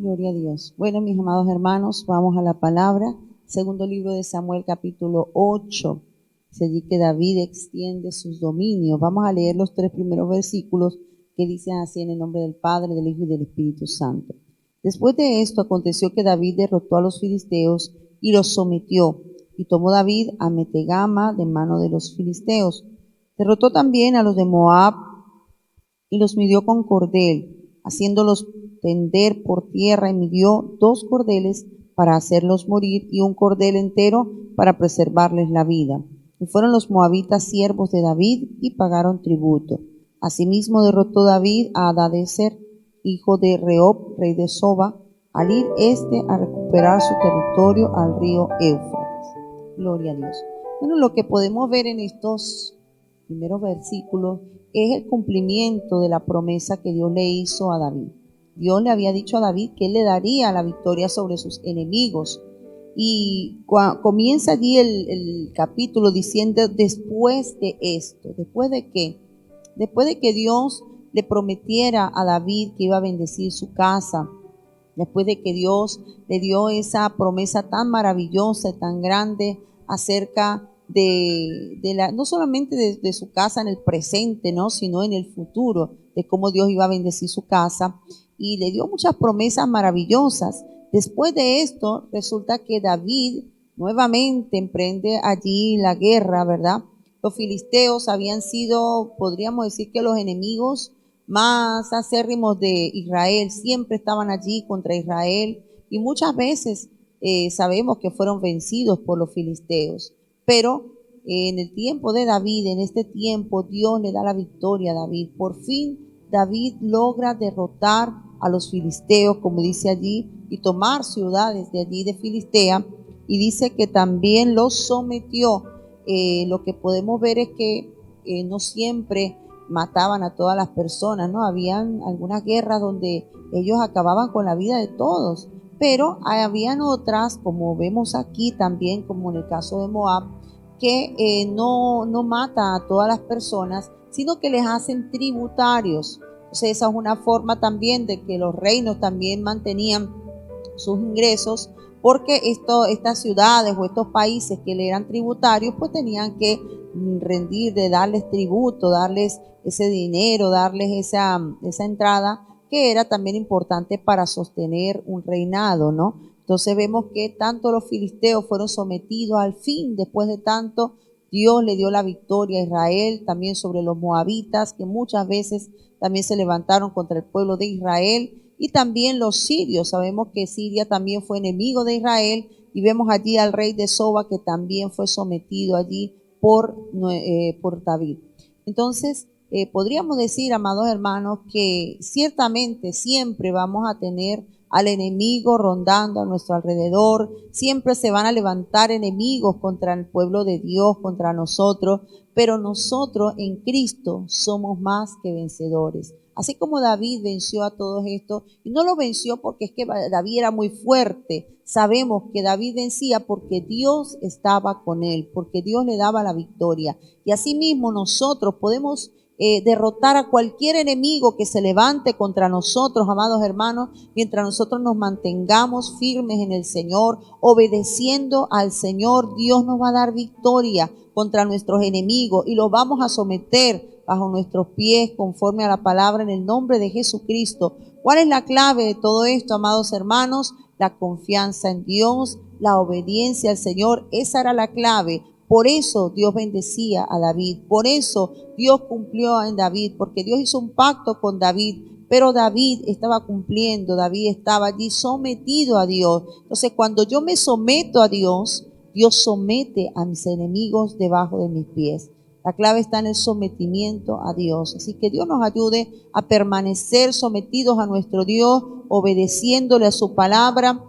Gloria a Dios. Bueno, mis amados hermanos, vamos a la palabra. Segundo libro de Samuel, capítulo 8. Dice allí que David extiende sus dominios. Vamos a leer los 3 primeros versículos que dicen así: en el nombre del Padre, del Hijo y del Espíritu Santo. Después de esto aconteció que David derrotó a los filisteos y los sometió. Y tomó David a Metegama de mano de los filisteos. Derrotó también a los de Moab y los midió con cordel, haciéndolos tender por tierra, y midió 2 cordeles para hacerlos morir y un cordel entero para preservarles la vida. Y fueron los moabitas siervos de David y pagaron tributo. Asimismo derrotó David a Hadadezer, hijo de Rehob, rey de Soba, al ir a recuperar su territorio al río Éufrates. Gloria a Dios. Bueno, lo que podemos ver en estos primeros versículos es el cumplimiento de la promesa que Dios le hizo a David. Dios le había dicho a David que él le daría la victoria sobre sus enemigos. Y comienza allí el capítulo diciendo: después de esto. ¿Después de qué? Después de que Dios le prometiera a David que iba a bendecir su casa, después de que Dios le dio esa promesa tan maravillosa y tan grande acerca no solamente de su casa en el presente, ¿no?, sino en el futuro, de cómo Dios iba a bendecir su casa, y le dio muchas promesas maravillosas. Después de esto, resulta que David nuevamente emprende allí la guerra, ¿verdad? Los filisteos habían sido, podríamos decir, que los enemigos más acérrimos de Israel, siempre estaban allí contra Israel, y muchas veces sabemos que fueron vencidos por los filisteos. Pero en el tiempo de David, en este tiempo, Dios le da la victoria a David. Por fin David logra derrotar a los filisteos, como dice allí, y tomar ciudades de allí de Filistea, y dice que también los sometió. Lo que podemos ver es que no siempre mataban a todas las personas, ¿no? Habían algunas guerras donde ellos acababan con la vida de todos, pero habían otras, como vemos aquí también, como en el caso de Moab, que no mata a todas las personas, sino que les hacen tributarios. Entonces esa es una forma también de que los reinos también mantenían sus ingresos, porque estas ciudades o estos países que le eran tributarios, pues tenían que rendir, de darles tributo, darles ese dinero, darles esa entrada, que era también importante para sostener un reinado, ¿no? Entonces vemos que tanto los filisteos fueron sometidos, al fin, después de tanto, Dios le dio la victoria a Israel, también sobre los moabitas, que muchas veces también se levantaron contra el pueblo de Israel, y también los sirios. Sabemos que Siria también fue enemigo de Israel, y vemos allí al rey de Soba, que también fue sometido allí por David. Entonces, podríamos decir, amados hermanos, que ciertamente siempre vamos a tener al enemigo rondando a nuestro alrededor, siempre se van a levantar enemigos contra el pueblo de Dios, contra nosotros, pero nosotros en Cristo somos más que vencedores. Así como David venció a todos estos, y no lo venció porque es que David era muy fuerte. Sabemos que David vencía porque Dios estaba con él, porque Dios le daba la victoria. Y asimismo nosotros podemos derrotar a cualquier enemigo que se levante contra nosotros, amados hermanos, mientras nosotros nos mantengamos firmes en el Señor, obedeciendo al Señor. Dios nos va a dar victoria contra nuestros enemigos y los vamos a someter bajo nuestros pies conforme a la palabra, en el nombre de Jesucristo. ¿Cuál es la clave de todo esto, amados hermanos? La confianza en Dios, la obediencia al Señor. Esa era la clave. Por eso Dios bendecía a David, por eso Dios cumplió en David, porque Dios hizo un pacto con David, pero David estaba cumpliendo, David estaba allí sometido a Dios. Entonces, cuando yo me someto a Dios, Dios somete a mis enemigos debajo de mis pies. La clave está en el sometimiento a Dios. Así que Dios nos ayude a permanecer sometidos a nuestro Dios, obedeciéndole a su palabra,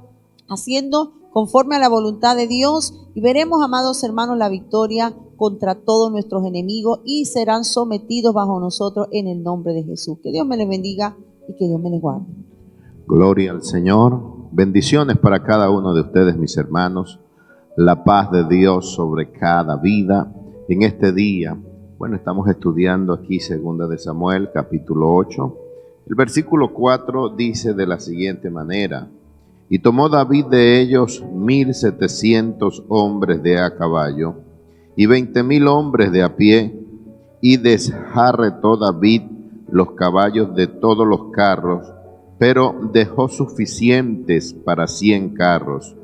haciendo conforme a la voluntad de Dios, y veremos, amados hermanos, la victoria contra todos nuestros enemigos, y serán sometidos bajo nosotros en el nombre de Jesús. Que Dios me les bendiga y que Dios me les guarde. Gloria al Señor. Bendiciones para cada uno de ustedes, mis hermanos. La paz de Dios sobre cada vida. En este día, bueno, estamos estudiando aquí 2 de Samuel, capítulo 8. El versículo 4 dice de la siguiente manera: y tomó David de ellos 1,700 hombres de a caballo y 20,000 hombres de a pie, y desjarretó David los caballos de todos los carros, pero dejó suficientes para 100 carros.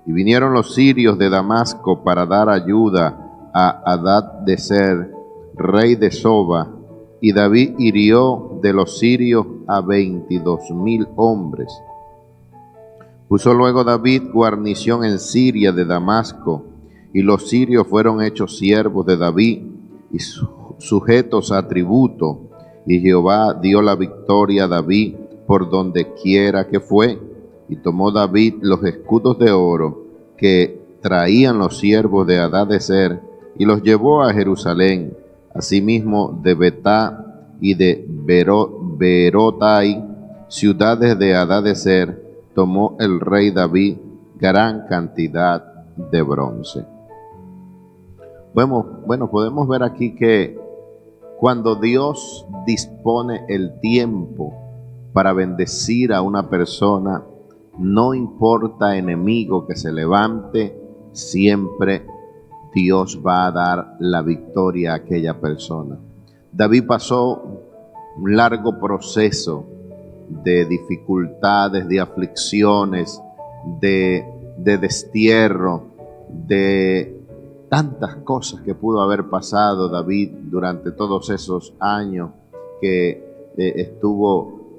Y vinieron los sirios de Damasco para dar ayuda a Hadad-Ezer, rey de Soba, y David hirió de los sirios a 22,000 hombres. Puso luego David guarnición en Siria de Damasco, y los sirios fueron hechos siervos de David y sujetos a tributo, y Jehová dio la victoria a David por donde quiera que fue. Y tomó David los escudos de oro que traían los siervos de Hadad-Ezer y los llevó a Jerusalén, asimismo de Betá y de Berotai, ciudades de Hadad-Ezer, tomó el rey David gran cantidad de bronce. Bueno, podemos ver aquí que cuando Dios dispone el tiempo para bendecir a una persona, no importa enemigo que se levante, siempre Dios va a dar la victoria a aquella persona. David pasó un largo proceso de dificultades, de aflicciones, de destierro, de tantas cosas que pudo haber pasado David durante todos esos años que estuvo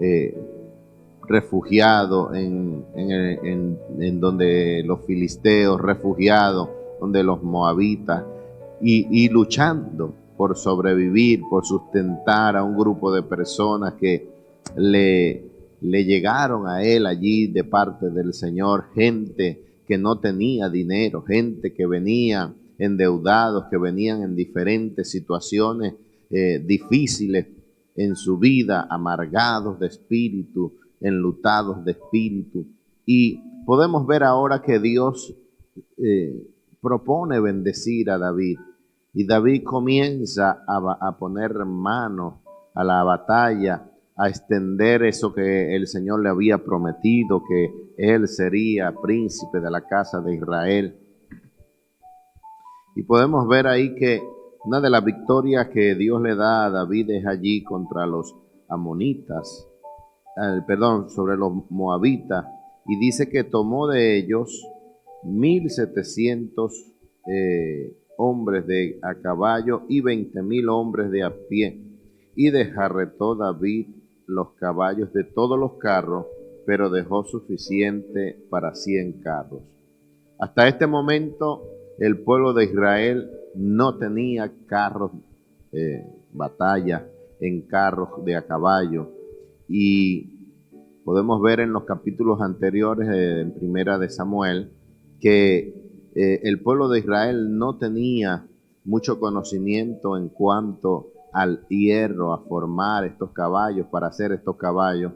refugiado en donde los filisteos, refugiado donde los moabitas, y luchando por sobrevivir, por sustentar a un grupo de personas que le llegaron a él allí de parte del Señor, gente que no tenía dinero, gente que venía endeudados, que venían en diferentes situaciones difíciles en su vida, amargados de espíritu, enlutados de espíritu. Y podemos ver ahora que Dios propone bendecir a David, y David comienza a poner mano a la batalla, a extender eso que el Señor le había prometido, que él sería príncipe de la casa de Israel. Y podemos ver ahí que una de las victorias que Dios le da a David es allí contra los amonitas, sobre los moabitas, y dice que tomó de ellos 1,700 hombres de a caballo y 20,000 hombres de a pie, y desjarretó David los caballos de todos los carros, pero dejó suficiente para 100 carros. Hasta este momento el pueblo de Israel no tenía carros, batalla en carros de a caballo, y podemos ver en los capítulos anteriores en Primera de Samuel que el pueblo de Israel no tenía mucho conocimiento en cuanto al hierro, a formar estos caballos, para hacer estos caballos.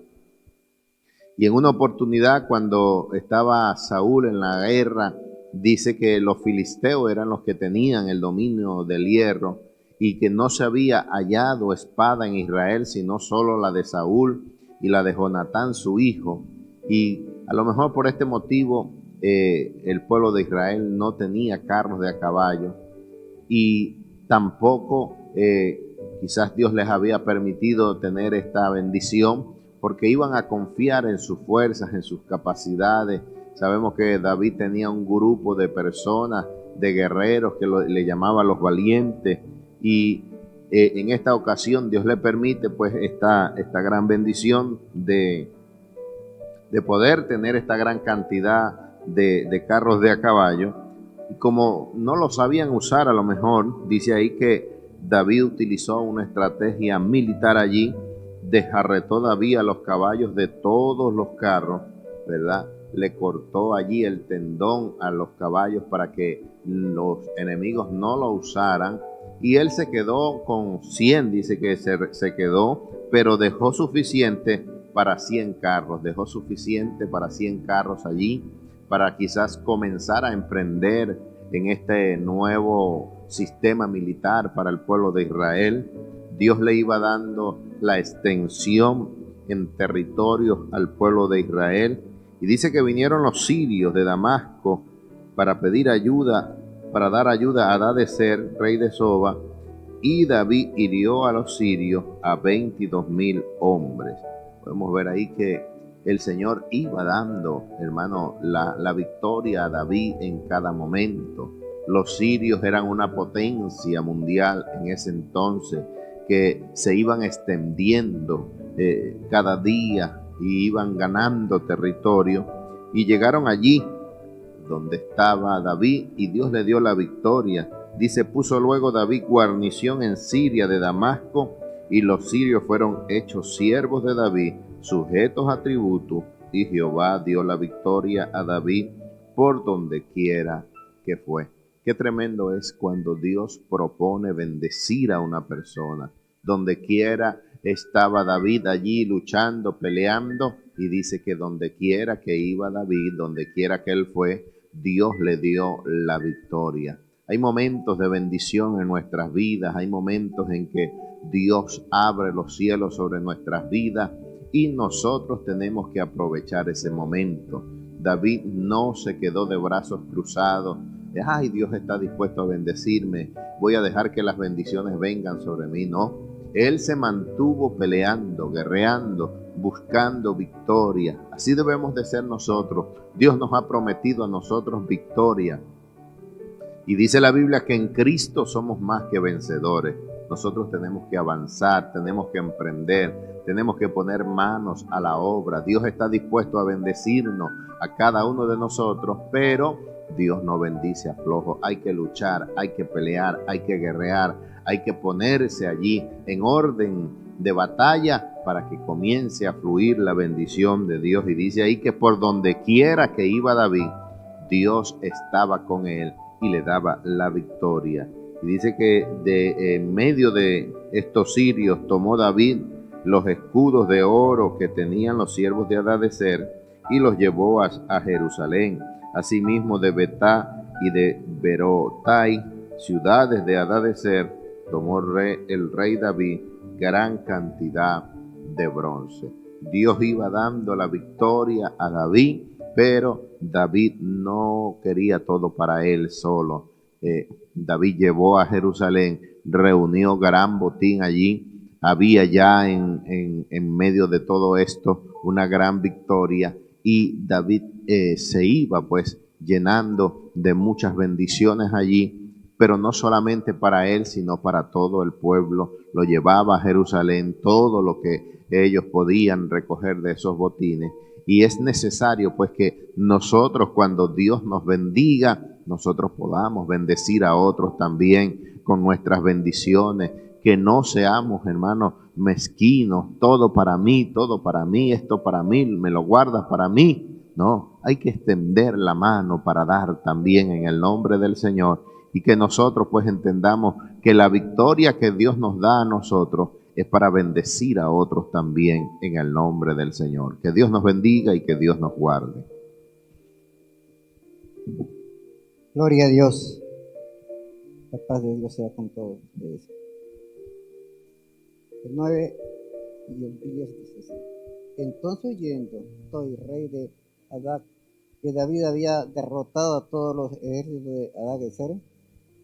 Y en una oportunidad, cuando estaba Saúl en la guerra, dice que los filisteos eran los que tenían el dominio del hierro, y que no se había hallado espada en Israel, sino solo la de Saúl y la de Jonatán, su hijo. Y a lo mejor por este motivo el pueblo de Israel no tenía carros de a caballo, y tampoco quizás Dios les había permitido tener esta bendición, porque iban a confiar en sus fuerzas, en sus capacidades. Sabemos que David tenía un grupo de personas, de guerreros, que le llamaba los valientes, y en esta ocasión Dios le permite pues esta gran bendición de poder tener esta gran cantidad de carros de a caballo. Y como no lo sabían usar, a lo mejor dice ahí que David utilizó una estrategia militar allí, desjarretó David a los caballos de todos los carros, ¿verdad? Le cortó allí el tendón a los caballos para que los enemigos no lo usaran, y él se quedó con 100, dice que se quedó, pero dejó suficiente para 100 carros, dejó suficiente para 100 carros allí, para quizás comenzar a emprender en este nuevo sistema militar para el pueblo de Israel. Dios le iba dando la extensión en territorios al pueblo de Israel. Y dice que vinieron los sirios de Damasco para pedir ayuda, para dar ayuda a Hadadezer, rey de Soba, y David hirió a los sirios a 22,000 hombres. Podemos ver ahí que el Señor iba dando, hermano, la victoria a David en cada momento. Los sirios eran una potencia mundial en ese entonces, que se iban extendiendo cada día y iban ganando territorio, y llegaron allí donde estaba David y Dios le dio la victoria. Dice, puso luego David guarnición en Siria de Damasco, y los sirios fueron hechos siervos de David, sujetos a tributo, y Jehová dio la victoria a David por donde quiera que fue. Qué tremendo es cuando Dios propone bendecir a una persona. Donde quiera estaba David allí luchando, peleando, y dice que donde quiera que iba David, donde quiera que él fue, Dios le dio la victoria. Hay momentos de bendición en nuestras vidas, hay momentos en que Dios abre los cielos sobre nuestras vidas y nosotros tenemos que aprovechar ese momento. David no se quedó de brazos cruzados. Ay, Dios está dispuesto a bendecirme, voy a dejar que las bendiciones vengan sobre mí. No, él se mantuvo peleando, guerreando, buscando victoria. Así debemos de ser nosotros. Dios nos ha prometido a nosotros victoria. Y dice la Biblia que en Cristo somos más que vencedores. Nosotros tenemos que avanzar, tenemos que emprender, tenemos que poner manos a la obra. Dios está dispuesto a bendecirnos a cada uno de nosotros, pero Dios no bendice a flojo. Hay que luchar, hay que pelear, hay que guerrear, hay que ponerse allí en orden de batalla para que comience a fluir la bendición de Dios. Y dice ahí que por donde quiera que iba David, Dios estaba con él y le daba la victoria. Y dice que en medio de estos sirios tomó David los escudos de oro que tenían los siervos de Hadadezer y los llevó a Jerusalén. Asimismo de Betá y de Berotai, ciudades de Hadadezer, tomó el rey David gran cantidad de bronce. Dios iba dando la victoria a David, pero David no quería todo para él solo. David llevó a Jerusalén, reunió gran botín allí. Había ya en medio de todo esto una gran victoria, y David se iba pues llenando de muchas bendiciones allí, pero no solamente para él, sino para todo el pueblo. Lo llevaba a Jerusalén, todo lo que ellos podían recoger de esos botines. Y es necesario pues que nosotros, cuando Dios nos bendiga, nosotros podamos bendecir a otros también con nuestras bendiciones. Que no seamos, hermanos, mezquinos, todo para mí, esto para mí, me lo guardas para mí. No, hay que extender la mano para dar también en el nombre del Señor, y que nosotros pues entendamos que la victoria que Dios nos da a nosotros es para bendecir a otros también en el nombre del Señor. Que Dios nos bendiga y que Dios nos guarde. Gloria a Dios. La paz de Dios sea con todos ustedes. El 9 y el 10 dice así. Entonces oyendo Toi, rey de Hadad, que David había derrotado a todos los ejércitos de Hadadezer,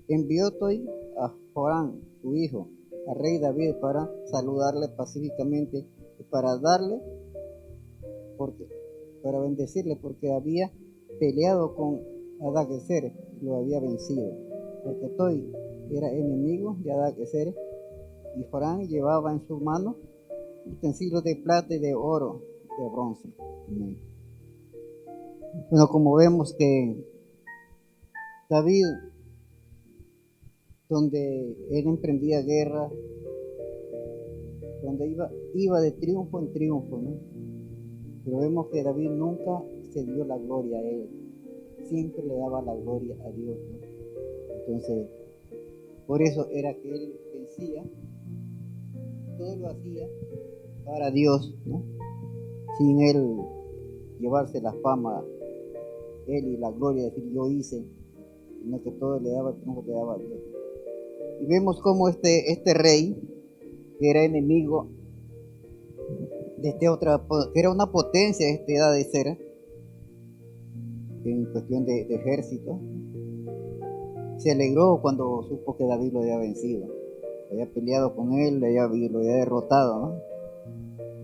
envió Toi a Joram, su hijo, al rey David, para saludarle pacíficamente y para bendecirle, porque había peleado con Hadadezer y lo había vencido, porque Toi era enemigo de Hadadezer, y Joram llevaba en su mano utensilios de plata y de oro, de bronce. Bueno, como vemos que David, donde él emprendía guerra, donde iba de triunfo en triunfo, ¿no? Pero vemos que David nunca se dio la gloria a él, siempre le daba la gloria a Dios, ¿no? Entonces, por eso era que él vencía, todo lo hacía para Dios, ¿no? Sin él llevarse la fama, él y la gloria, decir yo hice, sino que todo le daba el triunfo, le daba a Dios. Y vemos cómo este rey, que era enemigo de que era una potencia Edad de Cera en cuestión de ejército, se alegró cuando supo que David lo había vencido, había peleado con él, lo había derrotado, ¿no?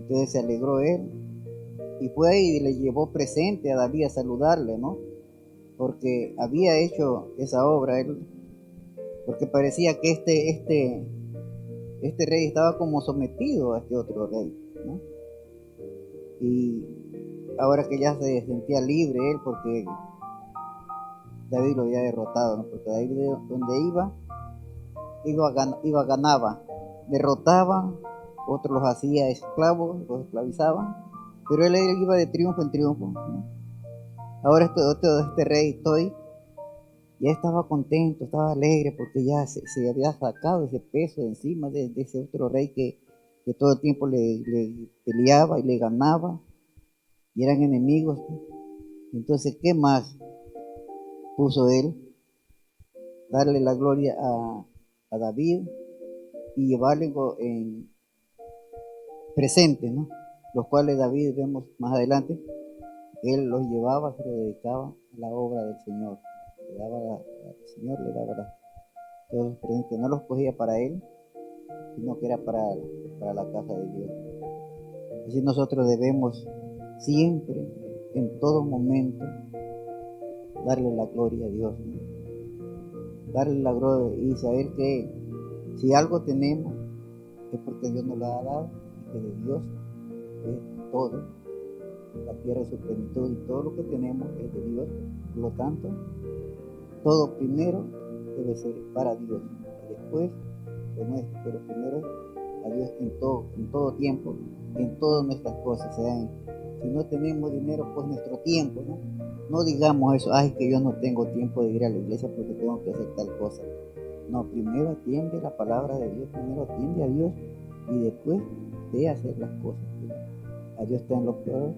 Entonces se alegró él y fue y le llevó presente a David a saludarle, ¿no? Porque había hecho esa obra él, porque parecía que este rey estaba como sometido a este otro rey, ¿no? Y ahora que ya se sentía libre él, porque David lo había derrotado, ¿no? Porque David donde ganaba, derrotaba, otros los hacía esclavos, los esclavizaban, pero él iba de triunfo en triunfo, ¿no? Ahora este rey ya estaba contento, estaba alegre, porque ya se había sacado ese peso de encima de ese otro rey que todo el tiempo le peleaba y le ganaba, y eran enemigos. Entonces, ¿qué más puso él? Darle la gloria a David y llevarle en presente, ¿no? Los cuales David, vemos más adelante, él los llevaba, se lo dedicaba a la obra del Señor. Le daba al Señor, le daba todos los presentes, no los cogía para él, sino que era para la casa de Dios. Así nosotros debemos siempre, en todo momento, darle la gloria a Dios, ¿no? Darle la gloria y saber que si algo tenemos es porque Dios nos lo ha dado y que de Dios es todo. La tierra es su plenitud y todo lo que tenemos es de Dios. Por lo tanto, todo primero debe ser para Dios y después de nuestro, pero primero a Dios en todo tiempo, en todas nuestras cosas. Si no tenemos dinero, pues nuestro tiempo, ¿no? No digamos eso, ay, que yo no tengo tiempo de ir a la iglesia porque tengo que hacer tal cosa. No, primero atiende la palabra de Dios, primero atiende a Dios y después de hacer las cosas. A Dios está en lo peor,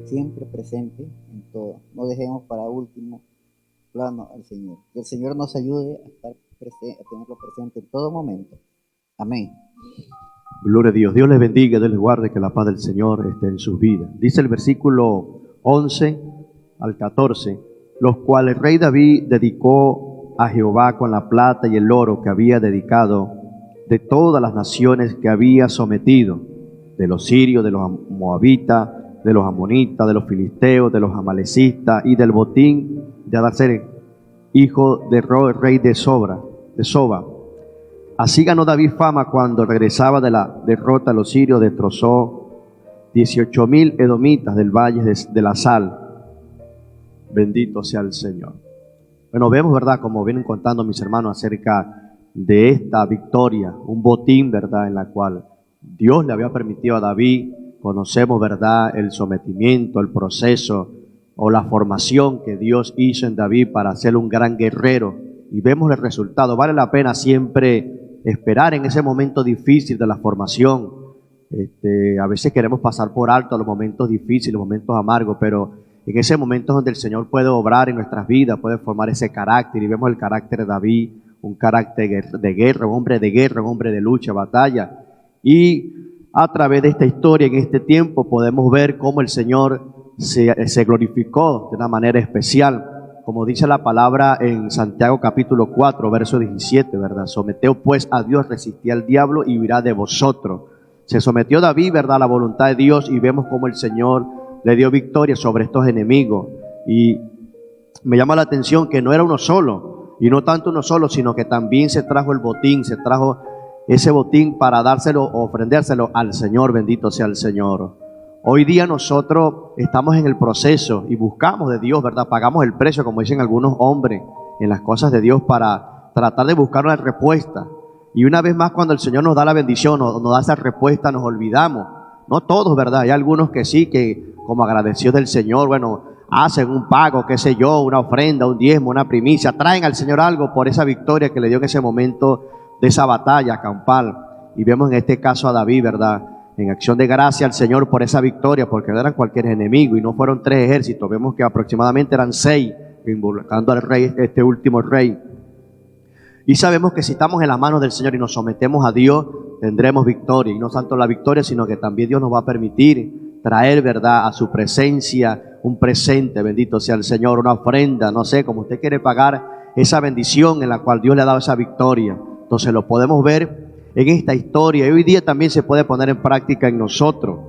siempre presente en todo. No dejemos para último plano al Señor. Que el Señor nos ayude a tenerlo presente en todo momento. Amén. Gloria a Dios. Dios les bendiga, Dios les guarde, que la paz del Señor esté en sus vidas. Dice el versículo 11 al 14, los cuales el rey David dedicó a Jehová con la plata y el oro que había dedicado de todas las naciones que había sometido, de los sirios, de los moabitas, de los amonitas, de los filisteos, de los amalecistas y del botín de Adaser, hijo de rey de Soba. Así ganó David fama cuando regresaba de la derrota a los sirios, destrozó 18,000 edomitas del valle de la sal. Bendito sea el Señor. Bueno, vemos, ¿verdad?, como vienen contando mis hermanos acerca de esta victoria, un botín, ¿verdad?, en la cual Dios le había permitido a David. Conocemos, ¿verdad?, el sometimiento, el proceso o la formación que Dios hizo en David para ser un gran guerrero, y vemos el resultado. Vale la pena siempre esperar en ese momento difícil de la formación. A veces queremos pasar por alto los momentos difíciles, los momentos amargos, pero en ese momento es donde el Señor puede obrar en nuestras vidas, puede formar ese carácter, y vemos el carácter de David, un carácter de guerra, un hombre de lucha, batalla. Y a través de esta historia, en este tiempo, podemos ver cómo el Señor se glorificó de una manera especial, como dice la palabra en Santiago capítulo 4, verso 17, ¿verdad? Someteos pues a Dios, resistid al diablo y huirá de vosotros. Se sometió David, ¿verdad?, a la voluntad de Dios, y vemos cómo el Señor le dio victoria sobre estos enemigos. Y me llama la atención que no era uno solo, y no tanto uno solo, sino que también se trajo el botín, se trajo ese botín para dárselo o ofrendérselo al Señor. Bendito sea el Señor. Hoy día nosotros estamos en el proceso y buscamos de Dios, ¿verdad? Pagamos el precio, como dicen algunos hombres, en las cosas de Dios para tratar de buscar una respuesta. Y una vez más, cuando el Señor nos da la bendición, nos da esa respuesta, nos olvidamos. No todos, ¿verdad? Hay algunos que sí, que como agradecidos del Señor, bueno, hacen un pago, qué sé yo, una ofrenda, un diezmo, una primicia, traen al Señor algo por esa victoria que le dio en ese momento de esa batalla campal. Y vemos en este caso a David, ¿verdad?, en acción de gracia al Señor por esa victoria, porque no eran cualquier enemigo y no fueron 3 ejércitos. Vemos que aproximadamente eran 6, involucrando al rey, este último rey. Y sabemos que si estamos en las manos del Señor y nos sometemos a Dios, tendremos victoria. Y no tanto la victoria, sino que también Dios nos va a permitir traer, ¿verdad?, a su presencia un presente, bendito sea el Señor, una ofrenda, no sé, como usted quiere pagar esa bendición en la cual Dios le ha dado esa victoria. Entonces lo podemos ver en esta historia y hoy día también se puede poner en práctica en nosotros.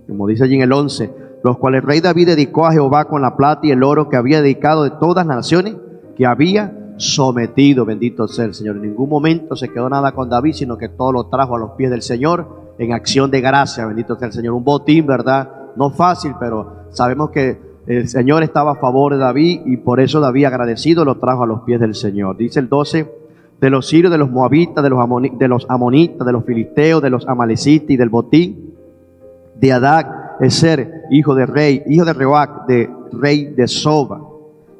Como dice allí en el 11, los cuales el rey David dedicó a Jehová con la plata y el oro que había dedicado de todas las naciones que había sometido, bendito sea el Señor. En ningún momento se quedó nada con David, sino que todo lo trajo a los pies del Señor en acción de gracia, bendito sea el Señor. Un botín, ¿verdad? No fácil, pero sabemos que el Señor estaba a favor de David y por eso David, agradecido, lo trajo a los pies del Señor. Dice el 12, de los sirios, de los moabitas, de los amonitas, de los filisteos, de los amalecitas y del botín de Adac, Ezer, hijo de rey, hijo de Reoac, de rey de Soba.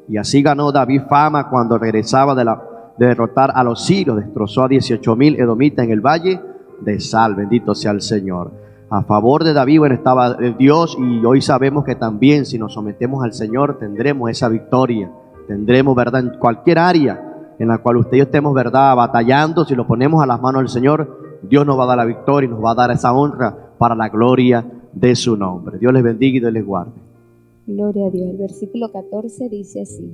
Y así ganó David fama cuando regresaba de derrotar a los sirios. Destrozó a 18,000 edomitas en el valle de Sal. Bendito sea el Señor. A favor de David, bueno, estaba Dios, y hoy sabemos que también si nos sometemos al Señor tendremos esa victoria. Tendremos, ¿verdad?, en cualquier área en la cual usted y yo estemos, ¿verdad?, batallando. Si lo ponemos a las manos del Señor, Dios nos va a dar la victoria y nos va a dar esa honra para la gloria de su nombre. Dios les bendiga y Dios les guarde. Gloria a Dios. El versículo 14 dice así: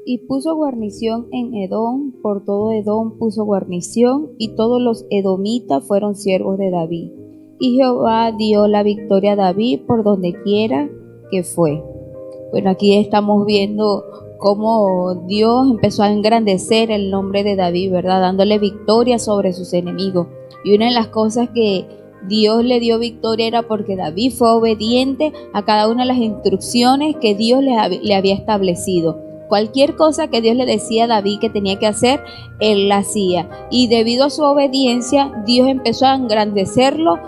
y puso guarnición en Edom, por todo Edom puso guarnición, y todos los edomitas fueron siervos de David. Y Jehová dio la victoria a David por donde quiera que fue. Bueno, aquí estamos viendo cómo Dios empezó a engrandecer el nombre de David, ¿verdad?, dándole victoria sobre sus enemigos. Y una de las cosas que Dios le dio victoria era porque David fue obediente a cada una de las instrucciones que Dios le había establecido. Cualquier cosa que Dios le decía a David que tenía que hacer, él la hacía. Y debido a su obediencia, Dios empezó a engrandecerlo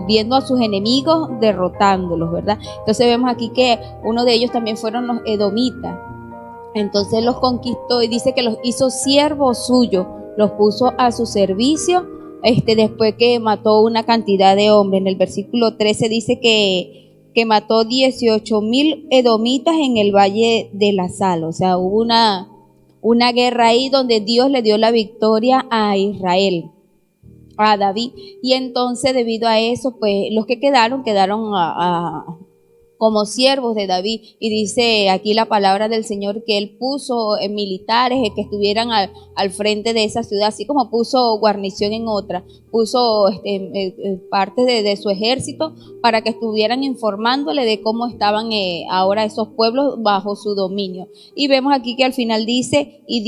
viendo a sus enemigos, derrotándolos, ¿verdad? Entonces vemos aquí que uno de ellos también fueron los edomitas. Entonces los conquistó y dice que los hizo siervos suyos, los puso a su servicio, después que mató una cantidad de hombres. En el versículo 13 dice que mató 18,000 edomitas en el valle de la Sal. O sea, hubo una guerra ahí donde Dios le dio la victoria a Israel, a David. Y entonces, debido a eso, pues los que quedaron como siervos de David. Y dice aquí la palabra del Señor que él puso militares que estuvieran al frente de esa ciudad, así como puso guarnición en otra, puso parte de su ejército para que estuvieran informándole de cómo estaban ahora esos pueblos bajo su dominio. Y vemos aquí que al final dice, y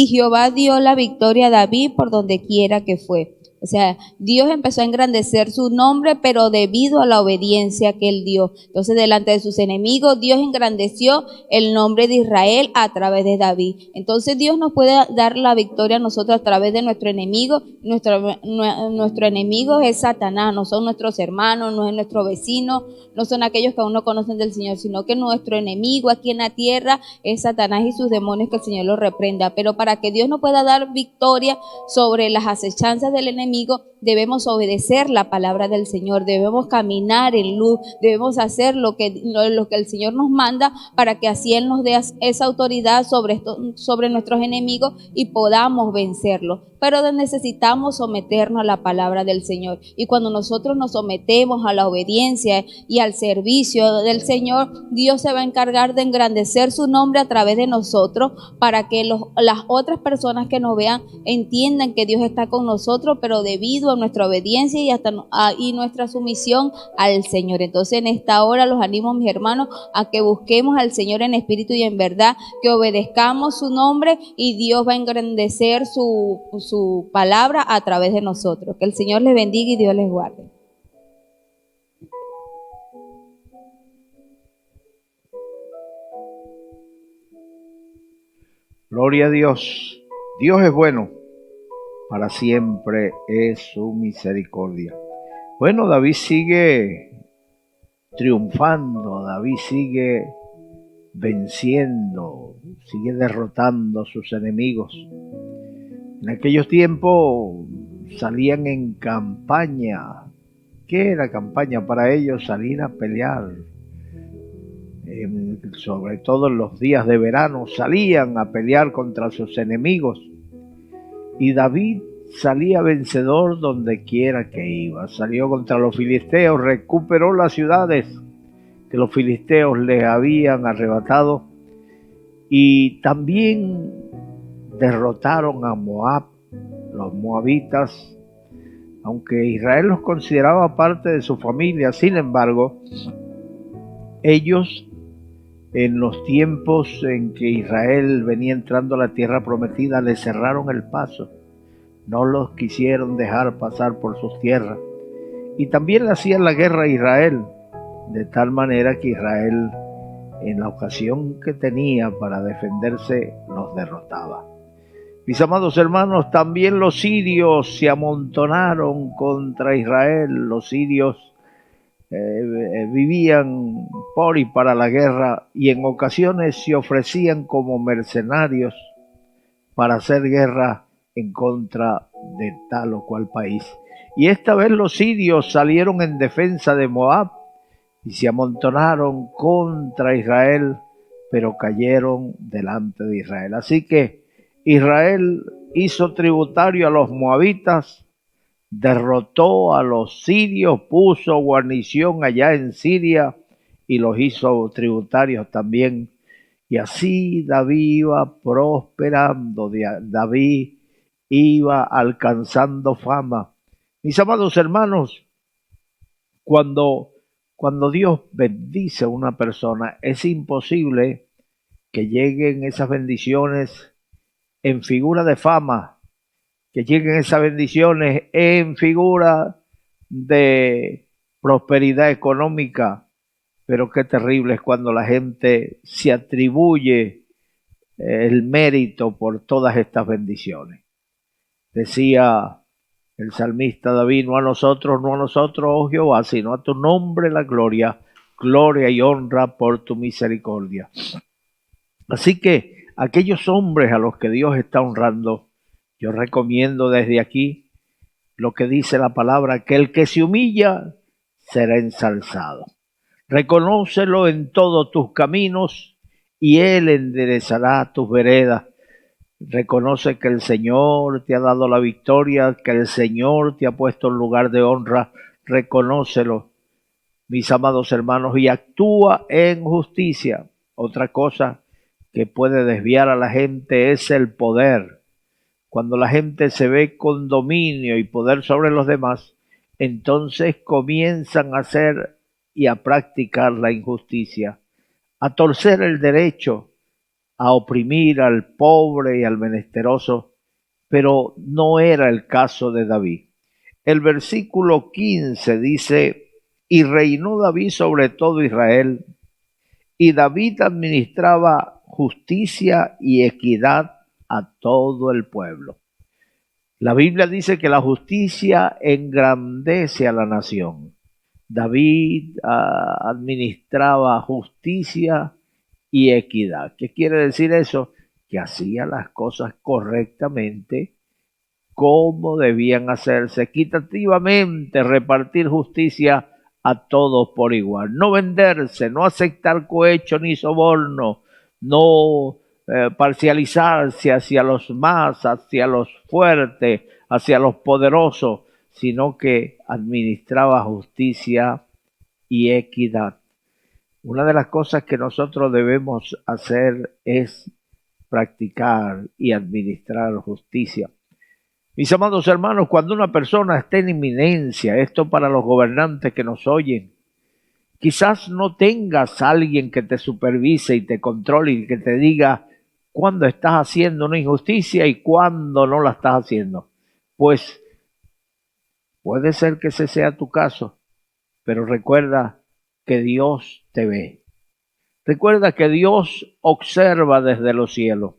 Jehová dio la victoria a David por donde quiera que fue. O sea, Dios empezó a engrandecer su nombre, pero debido a la obediencia que él dio. Entonces, delante de sus enemigos, Dios engrandeció el nombre de Israel a través de David. Entonces, Dios nos puede dar la victoria a nosotros a través de nuestro enemigo. Nuestro enemigo es Satanás, no son nuestros hermanos, no es nuestro vecino, no son aquellos que aún no conocen del Señor, sino que nuestro enemigo aquí en la tierra es Satanás y sus demonios, que el Señor los reprenda. Pero para que Dios nos pueda dar victoria sobre las acechanzas del enemigo, debemos obedecer la palabra del Señor, debemos caminar en luz, debemos hacer lo que el Señor nos manda, para que así Él nos dé esa autoridad sobre nuestros enemigos y podamos vencerlos. Pero necesitamos someternos a la palabra del Señor, y cuando nosotros nos sometemos a la obediencia y al servicio del Señor, Dios se va a encargar de engrandecer su nombre a través de nosotros, para que las otras personas que nos vean entiendan que Dios está con nosotros, pero debido a nuestra obediencia y nuestra sumisión al Señor. Entonces, en esta hora los animo, mis hermanos, a que busquemos al Señor en espíritu y en verdad, que obedezcamos su nombre, y Dios va a engrandecer su palabra a través de nosotros. Que el Señor les bendiga y Dios les guarde. Gloria a Dios. Dios es bueno. Para siempre es su misericordia. Bueno, David sigue triunfando, David sigue venciendo, sigue derrotando a sus enemigos. En aquellos tiempos salían en campaña. ¿Qué era campaña para ellos? Salir a pelear. sobre todo en los días de verano, salían a pelear contra sus enemigos. Y David salía vencedor donde quiera que iba. Salió contra los filisteos, recuperó las ciudades que los filisteos le habían arrebatado, y también derrotaron a Moab, los moabitas. Aunque Israel los consideraba parte de su familia, sin embargo, ellos, en los tiempos en que Israel venía entrando a la tierra prometida, le cerraron el paso. No los quisieron dejar pasar por sus tierras. Y también le hacían la guerra a Israel, de tal manera que Israel, en la ocasión que tenía para defenderse, los derrotaba. Mis amados hermanos, también los sirios se amontonaron contra Israel. Los sirios vivían por y para la guerra, y en ocasiones se ofrecían como mercenarios para hacer guerra en contra de tal o cual país. Y esta vez los sirios salieron en defensa de Moab y se amontonaron contra Israel, pero cayeron delante de Israel. Así que Israel hizo tributario a los moabitas, derrotó a los sirios, puso guarnición allá en Siria y los hizo tributarios también. Y así David iba prosperando, David iba alcanzando fama. Mis amados hermanos, cuando Dios bendice a una persona, es imposible que lleguen esas bendiciones en figura de fama, que lleguen esas bendiciones en figura de prosperidad económica. Pero qué terrible es cuando la gente se atribuye el mérito por todas estas bendiciones. Decía el salmista David: no a nosotros, oh Jehová, sino a tu nombre la gloria, gloria y honra por tu misericordia. Así que aquellos hombres a los que Dios está honrando, yo recomiendo desde aquí lo que dice la palabra, que el que se humilla será ensalzado. Reconócelo en todos tus caminos y Él enderezará tus veredas. Reconoce que el Señor te ha dado la victoria, que el Señor te ha puesto en lugar de honra. Reconócelo, mis amados hermanos, y actúa en justicia. Otra cosa que puede desviar a la gente es el poder. Cuando la gente se ve con dominio y poder sobre los demás, entonces comienzan a hacer y a practicar la injusticia, a torcer el derecho, a oprimir al pobre y al menesteroso, pero no era el caso de David. El versículo 15 dice: y reinó David sobre todo Israel, y David administraba justicia y equidad a todo el pueblo. La Biblia dice que la justicia engrandece a la nación. David administraba justicia y equidad. ¿Qué quiere decir eso? Que hacía las cosas correctamente, como debían hacerse, equitativamente, repartir justicia a todos por igual, no venderse, no aceptar cohecho ni soborno, no parcializarse hacia los más, hacia los fuertes, hacia los poderosos, sino que administraba justicia y equidad. Una de las cosas que nosotros debemos hacer es practicar y administrar justicia. Mis amados hermanos, cuando una persona está en inminencia, esto para los gobernantes que nos oyen, quizás no tengas a alguien que te supervise y te controle y que te diga cuándo estás haciendo una injusticia y cuándo no la estás haciendo. Pues puede ser que ese sea tu caso, pero recuerda que Dios te ve. Recuerda que Dios observa desde los cielos.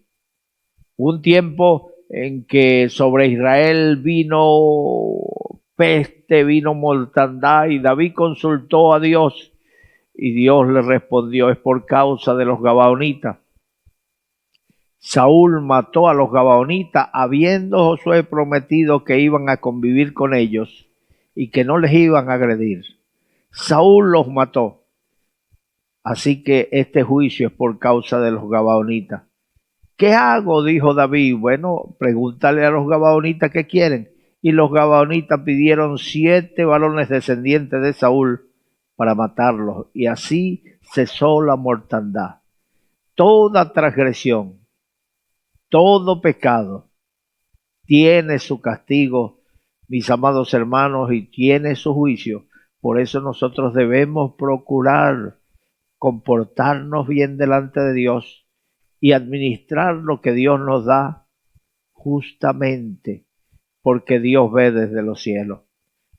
Un tiempo en que sobre Israel vino peste, vino mortandad, y David consultó a Dios y Dios le respondió: es por causa de los gabaonitas. Saúl mató a los gabaonitas, habiendo Josué prometido que iban a convivir con ellos y que no les iban a agredir. Saúl los mató. Así que este juicio es por causa de los gabaonitas. ¿Qué hago?, dijo David. Bueno, pregúntale a los gabaonitas qué quieren. Y los gabaonitas pidieron 7 varones descendientes de Saúl para matarlos. Y así cesó la mortandad. Toda transgresión, todo pecado tiene su castigo, mis amados hermanos, y tiene su juicio. Por eso nosotros debemos procurar comportarnos bien delante de Dios y administrar lo que Dios nos da justamente, porque Dios ve desde los cielos.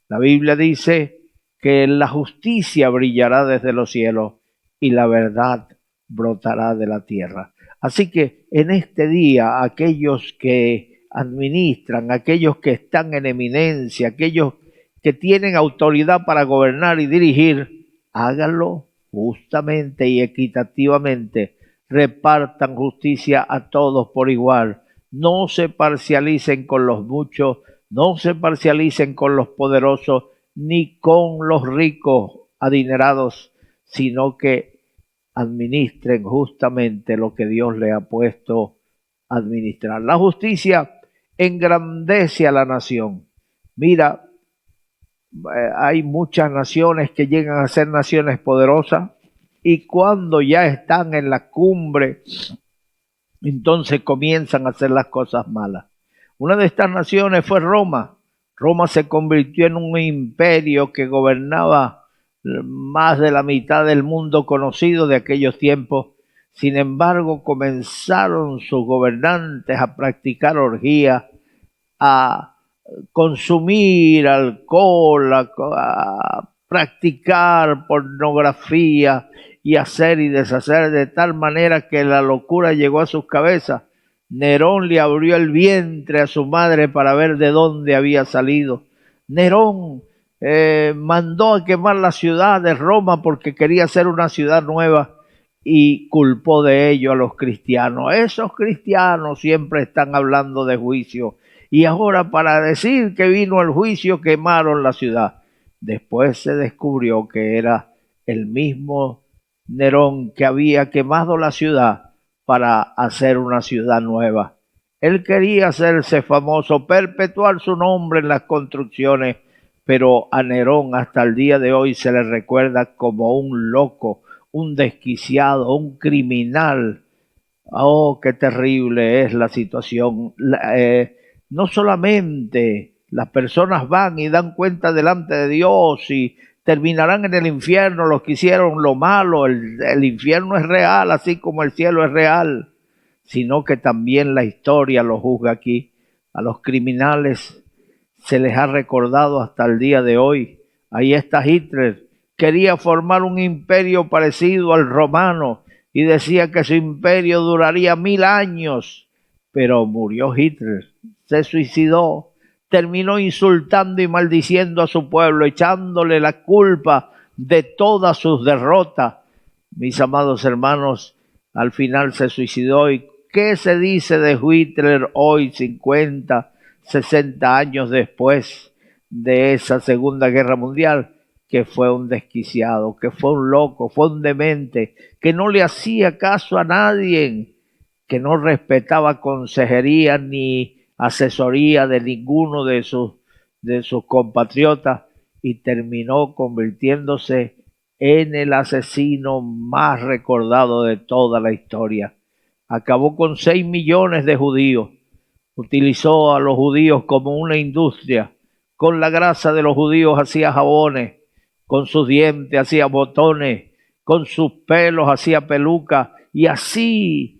La Biblia dice que la justicia brillará desde los cielos y la verdad brotará de la tierra. Así que en este día, aquellos que administran, aquellos que están en eminencia, aquellos que tienen autoridad para gobernar y dirigir, háganlo justamente y equitativamente. Repartan justicia a todos por igual. No se parcialicen con los muchos, no se parcialicen con los poderosos, ni con los ricos adinerados, sino que administren justamente lo que Dios le ha puesto a administrar. La justicia engrandece a la nación. Mira, hay muchas naciones que llegan a ser naciones poderosas y cuando ya están en la cumbre, entonces comienzan a hacer las cosas malas. Una de estas naciones fue Roma. Roma se convirtió en un imperio que gobernaba más de la mitad del mundo conocido de aquellos tiempos. Sin embargo, comenzaron sus gobernantes a practicar orgías, a consumir alcohol, a practicar pornografía y hacer y deshacer de tal manera que la locura llegó a sus cabezas. Nerón le abrió el vientre a su madre para ver de dónde había salido. Nerón mandó a quemar la ciudad de Roma porque quería hacer una ciudad nueva y culpó de ello a los cristianos. Esos cristianos siempre están hablando de juicio y ahora para decir que vino el juicio quemaron la ciudad. Después se descubrió que era el mismo Nerón que había quemado la ciudad para hacer una ciudad nueva. Él quería hacerse famoso, perpetuar su nombre en las construcciones, pero a Nerón hasta el día de hoy se le recuerda como un loco, un desquiciado, un criminal. Oh, qué terrible es la situación. No solamente las personas van y dan cuenta delante de Dios y terminarán en el infierno los que hicieron lo malo. El infierno es real, así como el cielo es real, sino que también la historia lo juzga aquí. A los criminales se les ha recordado hasta el día de hoy. Ahí está Hitler, quería formar un imperio parecido al romano y decía que su imperio duraría 1000 años, pero murió Hitler, se suicidó. Terminó insultando y maldiciendo a su pueblo, echándole la culpa de todas sus derrotas. Mis amados hermanos, al final se suicidó. ¿Y qué se dice de Hitler hoy, 50, 60 años después de esa Segunda Guerra Mundial? Que fue un desquiciado, que fue un loco, fue un demente, que no le hacía caso a nadie, que no respetaba consejería ni asesoría de ninguno de sus compatriotas y terminó convirtiéndose en el asesino más recordado de toda la historia. Acabó con 6 millones de judíos, utilizó a los judíos como una industria. Con la grasa de los judíos hacía jabones, con sus dientes hacía botones, con sus pelos hacía pelucas y así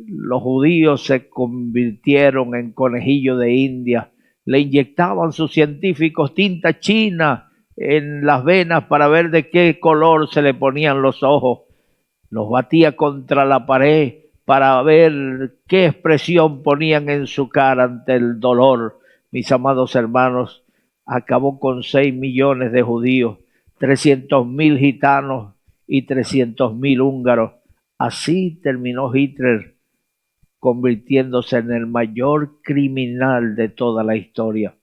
los judíos se convirtieron en conejillos de India. Le inyectaban sus científicos tinta china en las venas para ver de qué color se le ponían los ojos. Los batía contra la pared para ver qué expresión ponían en su cara ante el dolor. Mis amados hermanos, acabó con 6 millones de judíos, 300.000 gitanos y 300.000 húngaros. Así terminó Hitler, convirtiéndose en el mayor criminal de toda la historia.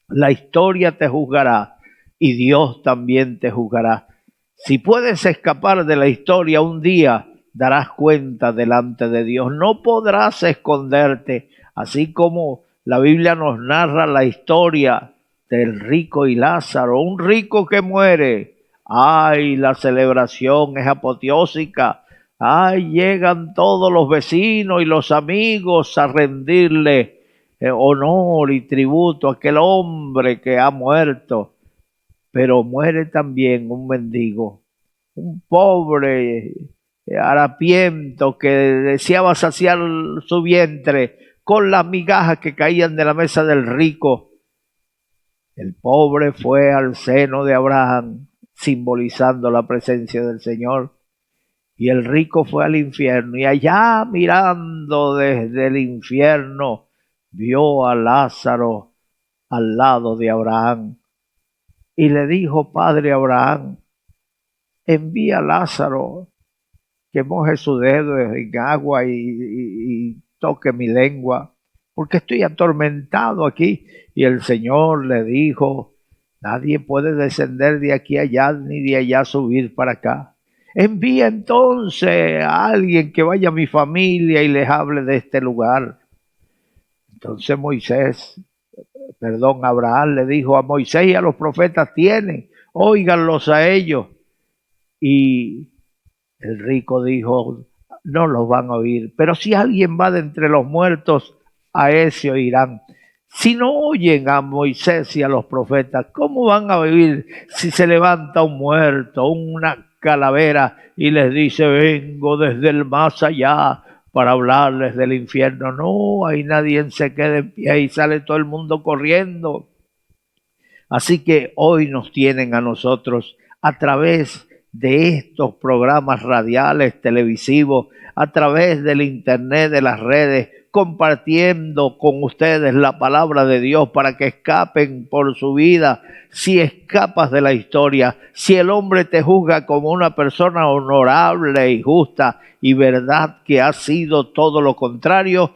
La historia te juzgará y Dios también te juzgará. Si puedes escapar de la historia un día, darás cuenta delante de Dios. No podrás esconderte, así como la Biblia nos narra la historia del rico y Lázaro, un rico que muere. Ay, la celebración es apoteósica. Ay, llegan todos los vecinos y los amigos a rendirle honor y tributo a aquel hombre que ha muerto. Pero muere también un mendigo, un pobre harapiento que deseaba saciar su vientre con las migajas que caían de la mesa del rico. El pobre fue al seno de Abraham, simbolizando la presencia del Señor, y el rico fue al infierno, y allá mirando desde el infierno vio a Lázaro al lado de Abraham y le dijo: Padre Abraham, envía a Lázaro que moje su dedo en agua y toque mi lengua, porque estoy atormentado aquí. Y el Señor le dijo: nadie puede descender de aquí allá ni de allá subir para acá. Envía entonces a alguien que vaya a mi familia y les hable de este lugar. Entonces Abraham le dijo a Moisés y a los profetas: tienen, óiganlos a ellos. Y el rico dijo: no los van a oír, pero si alguien va de entre los muertos, a ese oirán. Si no oyen a Moisés y a los profetas, ¿cómo van a oír si se levanta un muerto, una calavera, y les dice: vengo desde el más allá para hablarles del infierno? No, ahí nadie se quede en pie y sale todo el mundo corriendo. Así que hoy nos tienen a nosotros a través de estos programas radiales, televisivos, a través del internet, de las redes, compartiendo con ustedes la palabra de Dios para que escapen por su vida. Si escapas de la historia, si el hombre te juzga como una persona honorable y justa y verdad que ha sido todo lo contrario,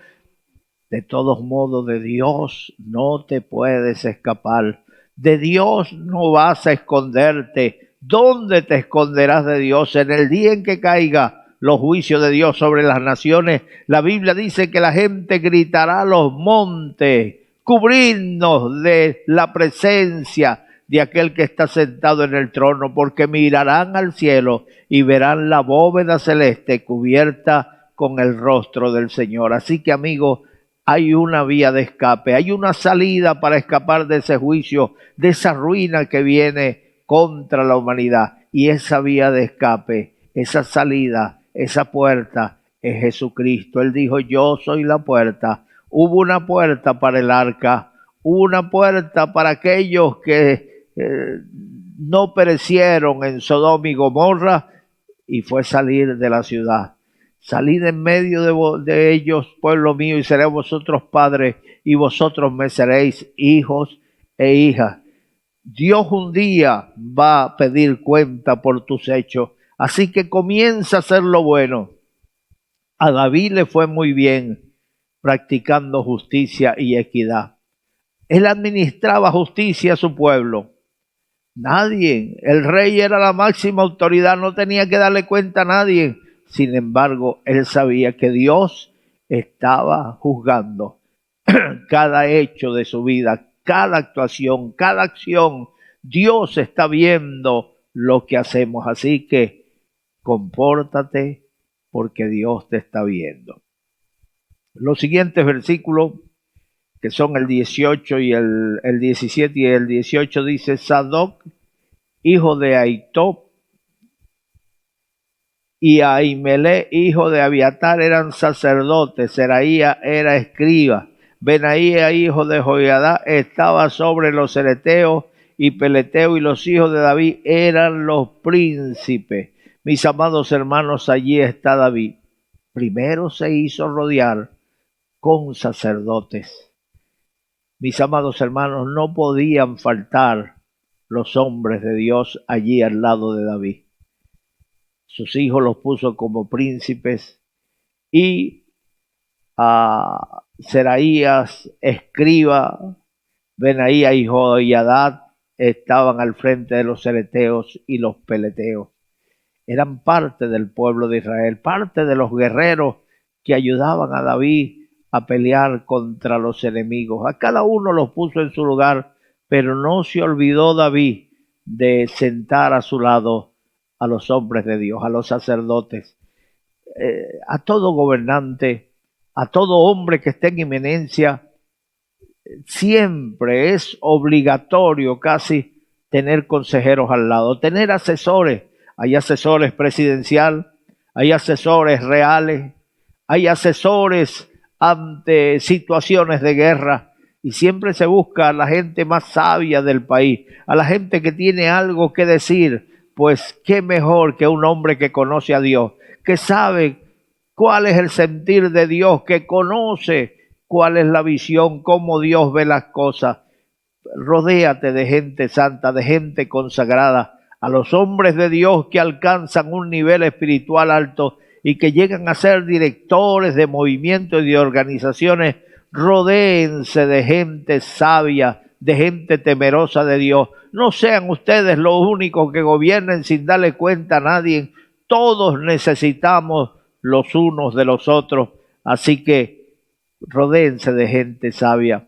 de todos modos de Dios no te puedes escapar. De Dios no vas a esconderte. ¿Dónde te esconderás de Dios? En el día en que caiga los juicios de Dios sobre las naciones. La Biblia dice que la gente gritará a los montes: cubrirnos de la presencia de aquel que está sentado en el trono, porque mirarán al cielo y verán la bóveda celeste cubierta con el rostro del Señor. Así que, amigos, hay una vía de escape, hay una salida para escapar de ese juicio, de esa ruina que viene contra la humanidad. Y esa vía de escape, esa salida, esa puerta es Jesucristo. Él dijo: yo soy la puerta. Hubo una puerta para el arca, hubo una puerta para aquellos que no perecieron en Sodoma y Gomorra, y fue salir de la ciudad. Salid en medio de ellos, pueblo mío, y seré vosotros padres, y vosotros me seréis hijos e hijas. Dios un día va a pedir cuenta por tus hechos, así que comienza a hacer lo bueno. A David le fue muy bien practicando justicia y equidad. Él administraba justicia a su pueblo. Nadie, el rey era la máxima autoridad, no tenía que darle cuenta a nadie. Sin embargo, él sabía que Dios estaba juzgando cada hecho de su vida, cada actuación, cada acción. Dios está viendo lo que hacemos, así que compórtate porque Dios te está viendo. Los siguientes versículos, que son el 18 y el 17 y el 18, dice: Sadoc, hijo de Ahitob, y Ahimelech, hijo de Abiatar, eran sacerdotes. Seraía era escriba. Benaía, hijo de Joiadá, estaba sobre los cereteos y peleteos, y los hijos de David eran los príncipes. Mis amados hermanos, allí está David. Primero se hizo rodear con sacerdotes. Mis amados hermanos, no podían faltar los hombres de Dios allí al lado de David. Sus hijos los puso como príncipes, y Seraías, escriba, Benaía y Joiadá estaban al frente de los cereteos y los peleteos. Eran parte del pueblo de Israel, parte de los guerreros que ayudaban a David a pelear contra los enemigos. A cada uno los puso en su lugar, pero no se olvidó David de sentar a su lado a los hombres de Dios, a los sacerdotes, a todo gobernante, a todo hombre que esté en eminencia. Siempre es obligatorio casi tener consejeros al lado, tener asesores. Hay asesores presidencial, hay asesores reales, hay asesores ante situaciones de guerra, y siempre se busca a la gente más sabia del país, a la gente que tiene algo que decir. Pues qué mejor que un hombre que conoce a Dios, que sabe cuál es el sentir de Dios, que conoce cuál es la visión, cómo Dios ve las cosas. Rodéate de gente santa, de gente consagrada, a los hombres de Dios que alcanzan un nivel espiritual alto y que llegan a ser directores de movimientos y de organizaciones. Rodéense de gente sabia, de gente temerosa de Dios. No sean ustedes los únicos que gobiernen sin darle cuenta a nadie. Todos necesitamos los unos de los otros. Así que rodéense de gente sabia.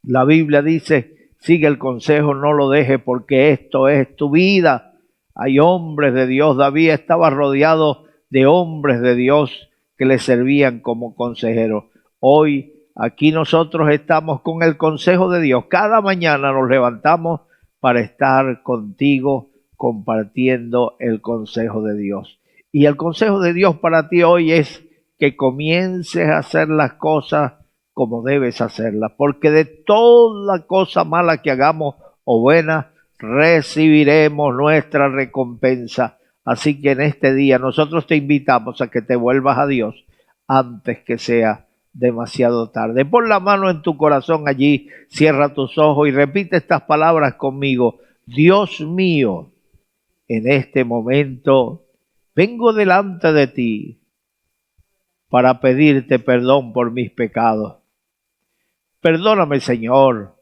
La Biblia dice: sigue el consejo, no lo dejes, porque esto es tu vida. Hay hombres de Dios. David estaba rodeado de hombres de Dios que le servían como consejeros. Hoy aquí nosotros estamos con el consejo de Dios. Cada mañana nos levantamos para estar contigo compartiendo el consejo de Dios. Y el consejo de Dios para ti hoy es que comiences a hacer las cosas como debes hacerlas, porque de toda cosa mala que hagamos o buena, recibiremos nuestra recompensa. Así que en este día nosotros te invitamos a que te vuelvas a Dios antes que sea demasiado tarde. Pon la mano en tu corazón allí, cierra tus ojos y repite estas palabras conmigo. Dios mío, en este momento vengo delante de ti para pedirte perdón por mis pecados. Perdóname, Señor.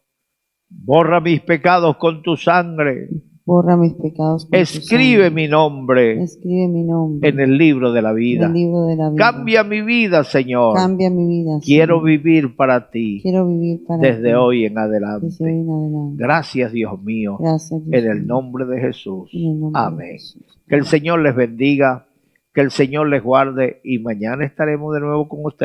Borra mis pecados con tu sangre. Borra mis pecados con Escribe tu sangre. mi nombre Escribe mi nombre en el libro de la vida. en el libro de la vida. Cambia mi vida, Señor. Cambia mi vida. Quiero Señor. vivir para ti Quiero vivir para desde ti, hoy en adelante. desde hoy en adelante. Gracias, Dios mío, Gracias, Dios en el mío. nombre de Jesús. En el nombre de Amén. Jesús. Que el Señor les bendiga, que el Señor les guarde y mañana estaremos de nuevo con ustedes.